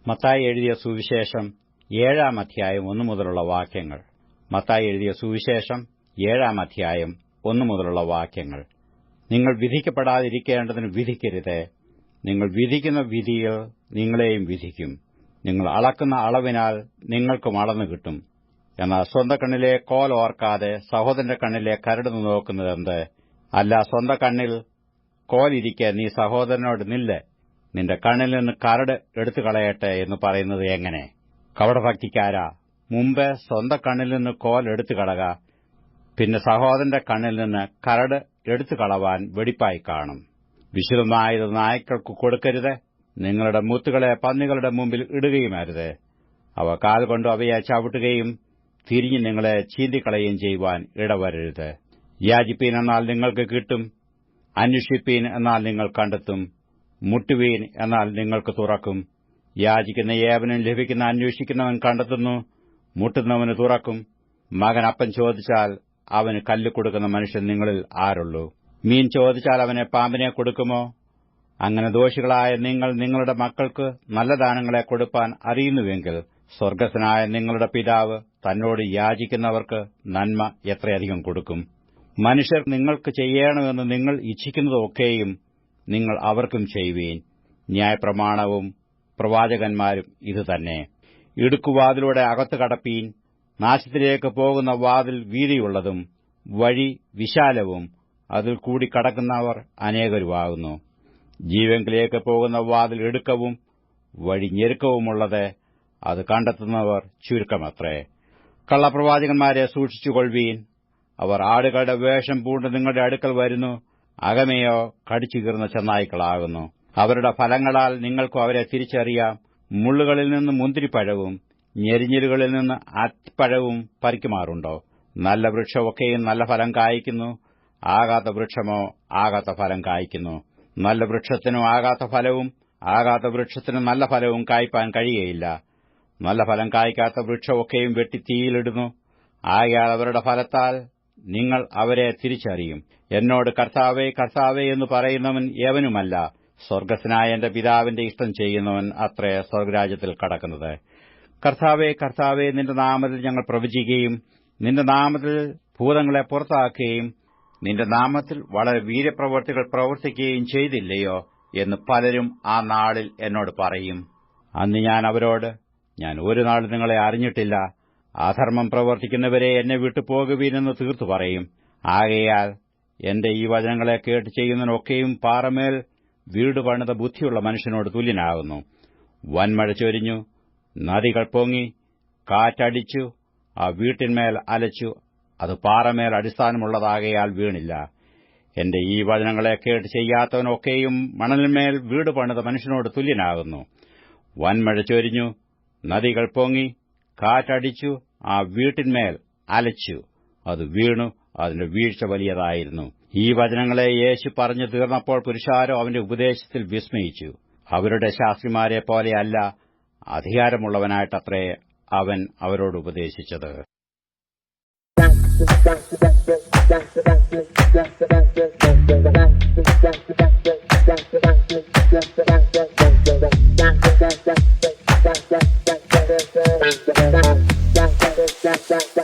മത്തായി എഴുതിയ സുവിശേഷം 7-ാം അധ്യായം 1 മുതലുള്ള വാക്യങ്ങൾ. മത്തായി എഴുതിയ സുവിശേഷം 7-ാം അധ്യായം 1 മുതലുള്ള വാക്യങ്ങൾ. നിങ്ങൾ വിധിക്കപ്പെടാതിരിക്കേണ്ടതിന് വിധിക്കരുത്. നിങ്ങൾ വിധിക്കുന്ന വിധിയിൽ നിങ്ങളെയും വിധിക്കും. നിങ്ങൾ അളക്കുന്ന അളവിനാൽ നിങ്ങൾക്കും അളന്നു കിട്ടും. എന്നാൽ സ്വന്തം കണ്ണിലെ കോൽ ഓർക്കാതെ സഹോദരന്റെ കണ്ണിലെ കരട് നോക്കുന്നതെന്ത്? അല്ല, സ്വന്തം കണ്ണിൽ കോലിരിക്കെ നീ സഹോദരനോട് നില്ല്, നിന്റെ കണ്ണിൽ നിന്ന് കരട് എടുത്തുകളയട്ടെ എന്ന് പറയുന്നത് എങ്ങനെ? കപടഭക്തിക്കാരാ, മുമ്പ് സ്വന്തം കണ്ണിൽ നിന്ന് കോൽ എടുത്തുകളക, പിന്നെ സഹോദരന്റെ കണ്ണിൽ നിന്ന് കരട് എടുത്തുകളവാൻ വെടിപ്പായി കാണും. വിശുദ്ധമായത് നായ്ക്കൾക്ക് കൊടുക്കരുത്. നിങ്ങളുടെ മുത്തുകളെ പന്നികളുടെ മുമ്പിൽ ഇടുകയുമരുത്. അവ കാൽ കൊണ്ട് അവയെ ചവിട്ടുകയും തിരിഞ്ഞ് നിങ്ങളെ ചീന്തിക്കളയുകയും ചെയ്യുവാൻ ഇടവരരുത്. യാചിപ്പീൻ എന്നാൽ നിങ്ങൾക്ക് കിട്ടും, അന്വേഷിപ്പീൻ എന്നാൽ നിങ്ങൾ കണ്ടെത്തും, മുട്ടുവീൻ എന്നാൽ നിങ്ങൾക്ക് തുറക്കും. യാചിക്കുന്ന ഏവനും ലഭിക്കുന്ന, അന്വേഷിക്കുന്നവൻ കണ്ടെത്തുന്നു, മുട്ടുന്നവന് തുറക്കും. മകൻ അപ്പം ചോദിച്ചാൽ അവന് കല്ല് കൊടുക്കുന്ന മനുഷ്യൻ നിങ്ങളിൽ ആരുള്ളൂ? മീൻ ചോദിച്ചാൽ അവനെ പാമ്പിനെ കൊടുക്കുമോ? അങ്ങനെ ദോഷികളായ നിങ്ങൾ നിങ്ങളുടെ മക്കൾക്ക് നല്ല ദാനങ്ങളെ കൊടുപ്പാൻ അറിയുന്നുവെങ്കിൽ സ്വർഗ്ഗസ്ഥനായ നിങ്ങളുടെ പിതാവ് തന്നോട് യാചിക്കുന്നവർക്ക് നന്മ എത്രയധികം കൊടുക്കും. മനുഷ്യർ നിങ്ങൾക്ക് ചെയ്യണമെന്ന് നിങ്ങൾ ഇച്ഛിക്കുന്നതൊക്കെയും നിങ്ങൾ അവർക്കും ചെയ്യുവീൻ. ന്യായപ്രമാണവും പ്രവാചകന്മാരും ഇതുതന്നെ. ഇടുക്കുവാതിലൂടെ അകത്തു കടപ്പീൻ. നാശത്തിലേക്ക് പോകുന്ന വാതിൽ വീതിയുള്ളതും വഴി വിശാലവും അതിൽ കൂടി കടക്കുന്നവർ അനേകരുമാകുന്നു. ജീവങ്കിലേക്ക് പോകുന്ന വാതിൽ ഇടുക്കവും വഴി ഞെരുക്കവുമുള്ളത്, അത് കണ്ടെത്തുന്നവർ ചുരുക്കമത്രേ. കള്ളപ്രവാചകന്മാരെ സൂക്ഷിച്ചുകൊള്ളുവീൻ. അവർ ആടുകളുടെ വേഷം പൂണ്ട് നിങ്ങളുടെ അടുക്കൽ വരുന്നു, അകമേയോ കടിച്ചുകീറുന്ന ചെന്നായ്ക്കളാകുന്നു. അവരുടെ ഫലങ്ങളാൽ നിങ്ങൾക്കും അവരെ തിരിച്ചറിയാം. മുള്ളുകളിൽ നിന്ന് മുന്തിരിപ്പഴവും ഞെരിഞ്ഞിലുകളിൽ നിന്ന് അത്തിപ്പഴവും പറിക്കുമാറുണ്ടോ? നല്ല വൃക്ഷമൊക്കെയും നല്ല ഫലം കായ്ക്കുന്നു, ആകാത്ത വൃക്ഷമോ ആകാത്ത ഫലം കായ്ക്കുന്നു. നല്ല വൃക്ഷത്തിനും ആകാത്ത ഫലവും ആകാത്ത വൃക്ഷത്തിനും നല്ല ഫലവും കായ്പാൻ കഴിയുകയില്ല. നല്ല ഫലം കായ്ക്കാത്ത വൃക്ഷമൊക്കെയും വെട്ടി തീയിലിടുന്നു. ആകയാൽ അവരുടെ ഫലത്താൽ നിങ്ങൾ അവരെ തിരിച്ചറിയും. എന്നോട് കർത്താവേ കർത്താവേ എന്ന് പറയുന്നവൻ ഏവനുമല്ല, സ്വർഗ്ഗസ്ഥനായ എന്റെ പിതാവിന്റെ ഇഷ്ടം ചെയ്യുന്നവൻ അത്രേ സ്വർഗ്ഗരാജ്യത്തിൽ കടക്കുന്നത്. കർത്താവേ കർത്താവേ, നിന്റെ നാമത്തിൽ ഞങ്ങൾ പ്രവചിക്കുകയും നിന്റെ നാമത്തിൽ ഭൂതങ്ങളെ പുറത്താക്കുകയും നിന്റെ നാമത്തിൽ വളരെ വീര്യപ്രവൃത്തികൾ പ്രവർത്തിക്കുകയും ചെയ്തില്ലയോ എന്ന് പലരും ആ നാളിൽ എന്നോട് പറയും. അന്ന് ഞാൻ അവരോട്, ഞാൻ ഒരു നാൾ നിങ്ങളെ അറിഞ്ഞിട്ടില്ല, അധർമ്മം പ്രവർത്തിക്കുന്നവരെ എന്നെ വിട്ടുപോകുവീനെന്ന് തീർത്തു പറയും. ആകയാൽ എന്റെ ഈ വചനങ്ങളെ കേട്ട് ചെയ്യുന്നതിനൊക്കെയും പാറമേൽ വീട് പണിത ബുദ്ധിയുള്ള മനുഷ്യനോട് തുല്യനാകുന്നു. വൻമഴ ചൊരിഞ്ഞു, നദികൾ പൊങ്ങി, കാറ്റടിച്ചു, ആ വീട്ടിന്മേൽ അലച്ചു. അത് പാറമേൽ അടിസ്ഥാനമുള്ളതാകയാൽ വീണില്ല. എന്റെ ഈ വചനങ്ങളെ കേട്ട് ചെയ്യാത്തവനൊക്കെയും മണലിന്മേൽ വീട് പണിത മനുഷ്യനോട് തുല്യനാകുന്നു. വൻമഴ ചൊരിഞ്ഞു, നദികൾ പൊങ്ങി, കാറ്റടിച്ചു, ആ വീട്ടിന്മേൽ അലച്ചു. അത് വീണു, അതിന്റെ വീഴ്ച വലിയതായിരുന്നു. ഈ വചനങ്ങളെ യേശു പറഞ്ഞു തീർന്നപ്പോൾ പുരുഷാരോ അവന്റെ ഉപദേശത്തിൽ വിസ്മയിച്ചു. അവരുടെ ശാസ്ത്രിമാരെ പോലെയല്ല, അധികാരമുള്ളവനായിട്ടത്രേ അവൻ അവരോട് ഉപദേശിച്ചത്. Back.